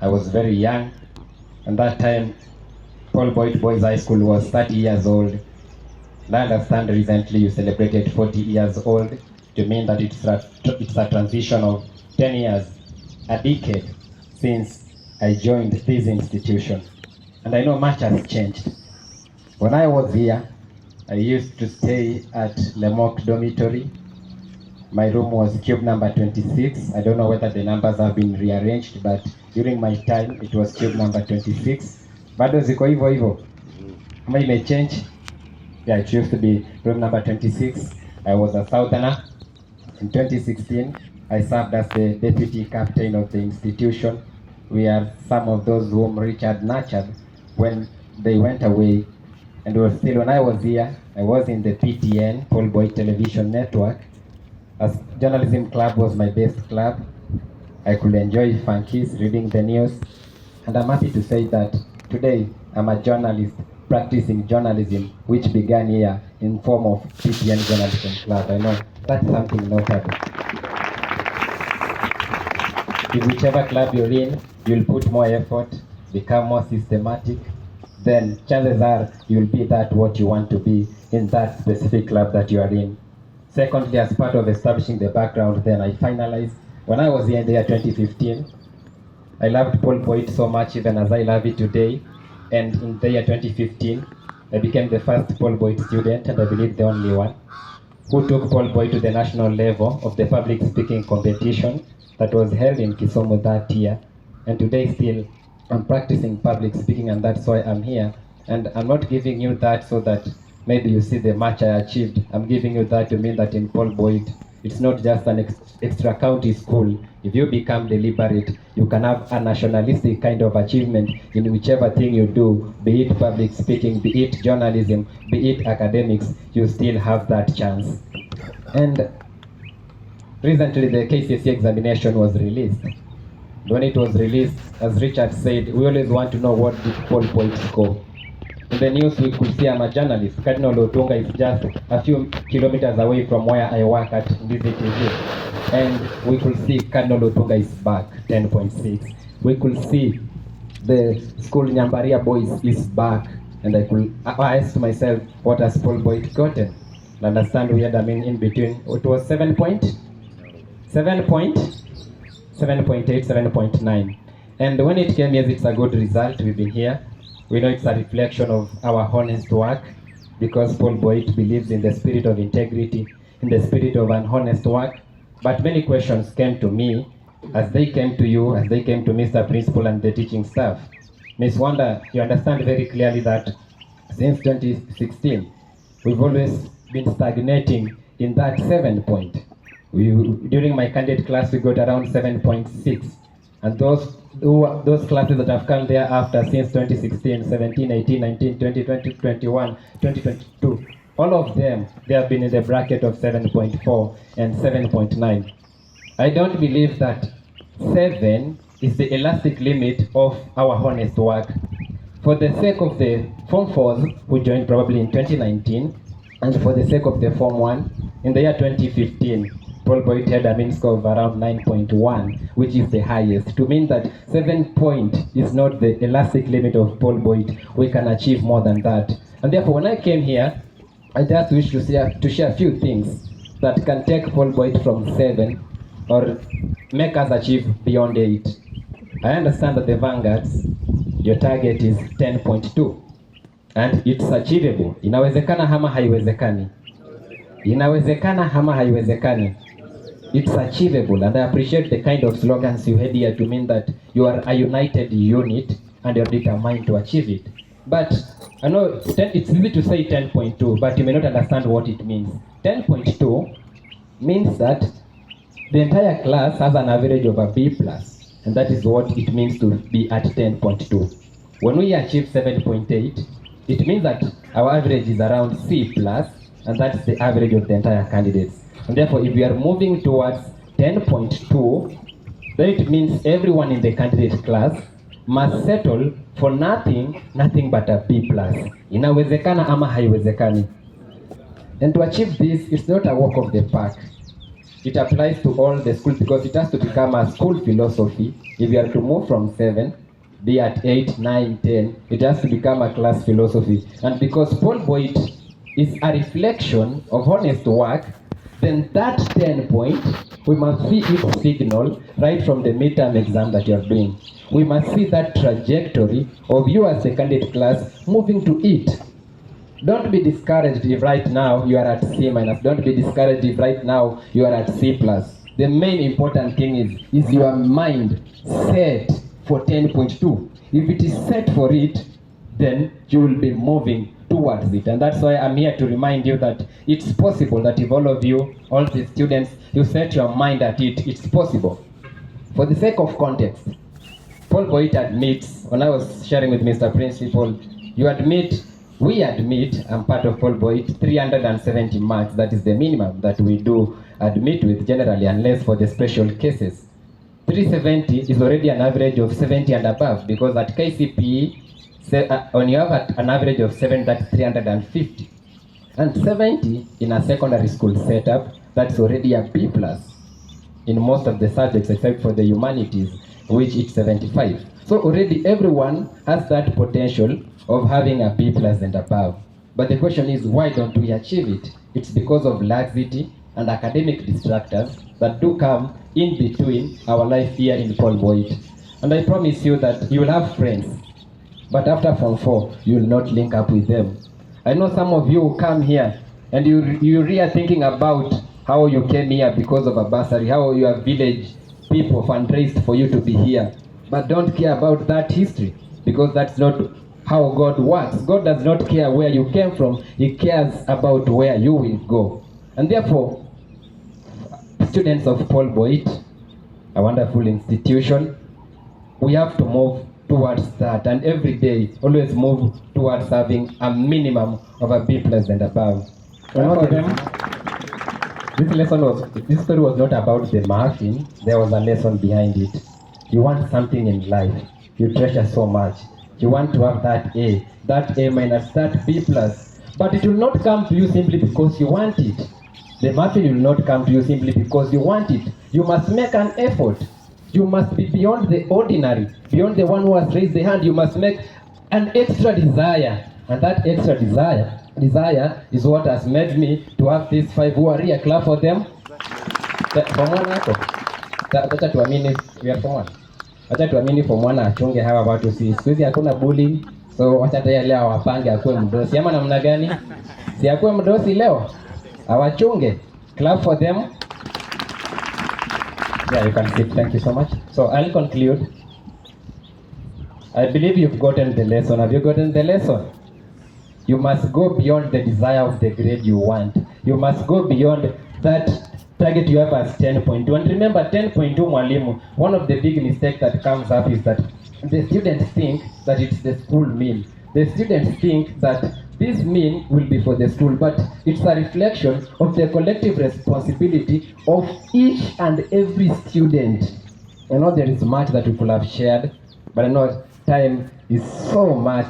I was very young, and that time Paul Boit Boys High School was 30 years old. And I understand recently you celebrated 40 years old, to mean that it's a transition of 10 years, a decade since I joined this institution. And I know much has changed. When I was here, I used to stay at Lemok Dormitory. My room was cube number 26. I don't know whether the numbers have been rearranged, but during my time it was cube number 26. Bado ziko hivyo hivyo. Kama imechange. Yeah, it used to be room number 26. I was a southerner. In 2016, I served as the deputy captain of the institution. We are some of those whom Richard nurtured when they went away. And when I was here, I was in the PTN, Paul Boit Television Network. As journalism club was my best club. I could enjoy funkies, reading the news. And I'm happy to say that today I'm a journalist practicing journalism, which began here in form of PTN Journalism Club. I know that's something notable. In whichever club you're in, you'll put more effort, become more systematic, then chances are you'll be that what you want to be in that specific club that you are in. Secondly, as part of establishing the background, then I finalized. When I was here in the year 2015, I loved Paul Boit so much, even as I love it today. And in the year 2015, I became the first Paul Boit student, and I believe the only one, who took Paul Boit to the national level of the public speaking competition that was held in Kisumu that year. And today still, I'm practicing public speaking, and that's why I'm here. And I'm not giving you that so that maybe you see the match I achieved. I'm giving you that to mean that in Paul Boit, it's not just an extra county school. If you become deliberate, you can have a nationalistic kind of achievement in whichever thing you do, be it public speaking, be it journalism, be it academics, you still have that chance. And recently the KCSE examination was released. When it was released, as Richard said, we always want to know what did Paul Boit score. In the news, we could see I'm a journalist. Cardinal Otunga is just a few kilometers away from where I work at DZTV. And we could see Cardinal Otunga is back, 10.6. We could see the school Nyambaria Boys is back. And I asked myself, what has Paul Boit gotten? And understand we had, in between, it was 7.8, 7.9. And when it came, yes, it's a good result. We've been here. We know it's a reflection of our honest work, because Paul Boit believes in the spirit of integrity, in the spirit of an honest work. But many questions came to me, as they came to you, as they came to Mr. Principal and the teaching staff. Ms. Wanda, you understand very clearly that since 2016, we've always been stagnating in that 7 point. During my candidate class, we got around 7.6. And those classes that have come thereafter since 2016, 17, 18, 19, 20, 20, 21, 2022, all of them, they have been in the bracket of 7.4 and 7.9. I don't believe that 7 is the elastic limit of our honest work. For the sake of the Form 4s who joined probably in 2019, and for the sake of the Form 1, in the year 2015, Paul Boit had a mean score of around 9.1, which is the highest. To mean that 7 point is not the elastic limit of Paul Boit, we can achieve more than that. And therefore, when I came here, I just wish to share a few things that can take Paul Boit from 7 or make us achieve beyond 8. I understand that the Vanguards, your target is 10.2, and it's achievable. Inawezekana hama haiwezekani? Inawezekana hama haiwezekani? It's achievable, and I appreciate the kind of slogans you had here to mean that you are a united unit and you're determined to achieve it. But I know it's easy to say 10.2, but you may not understand what it means. 10.2 means that the entire class has an average of a B+, and that is what it means to be at 10.2. When we achieve 7.8, it means that our average is around C+, and that's the average of the entire candidates. And therefore, if we are moving towards 10.2, then it means everyone in the candidate class must settle for nothing but a B+. Inawezekana ama haiwezekani? And to achieve this, it's not a walk of the park. it applies to all the schools because it has to become a school philosophy. If you are to move from 7, be at 8, 9, 10, it has to become a class philosophy. And because Paul Boit is a reflection of honest work, then that 10 point, we must see its signal right from the midterm exam that you are doing. We must see that trajectory of you as a candidate class moving to it. Don't be discouraged if right now you are at C minus. Don't be discouraged if right now you are at C plus. The main important thing is your mind set for 10.2. If it is set for it, then you will be moving towards it. And that's why I'm here to remind you that it's possible that if all of you, all the students, you set your mind at it, it's possible. For the sake of context, Paul Boit admits, when I was sharing with Mr. Principal, we admit, I'm part of Paul Boit, 370 marks. That is the minimum that we do admit with generally, unless for the special cases. 370 is already an average of 70 and above, because at KCPE, when you have an average of 7, that's 350. And 70 in a secondary school setup, that's already a B plus in most of the subjects except for the humanities, which it's 75. So already everyone has that potential of having a B plus and above. But the question is, why don't we achieve it? It's because of laxity and academic distractors that do come in between our life here in Paul Boit. And I promise you that you will have friends, but after Form 4, you will not link up with them. I know some of you come here and you're really thinking about how you came here because of a bursary, how your village people fundraised for you to be here. But don't care about that history, because that's not how God works. God does not care where you came from. He cares about where you will go. And therefore, students of Paul Boit, a wonderful institution, we have to move towards that, and every day always move towards having a minimum of a B plus and above. This story was not about the muffin. There was a lesson behind it. You want something in life, you treasure so much. You want to have that A minus, that B plus, but it will not come to you simply because you want it. The muffin will not come to you simply because you want it. You must make an effort. You must be beyond the ordinary, beyond the one who has raised the hand. You must make an extra desire, and that extra desire is what has made me to have these 5 who are here. Clap for them. Acha tuamini, we are Form 1. Acha tuamini Form 1 achunge hawa watu, si siku hizi hakuna bullying, so acha tayari leo wapange akuwe mdosi ama namna gani? Si akuwe mdosi leo, awachunge. Clap for them. Yeah, you can sit. Thank you so much. So I'll conclude. I believe you've gotten the lesson. Have you gotten the lesson? You must go beyond the desire of the grade you want. You must go beyond that target you have as 10.2. And remember, 10.2 mwalimu, one of the big mistakes that comes up is that the students think that it's the school mean. The students think that this mean will be for the school, but it's a reflection of the collective responsibility of each and every student. I know there is much that we could have shared, but I know time is so much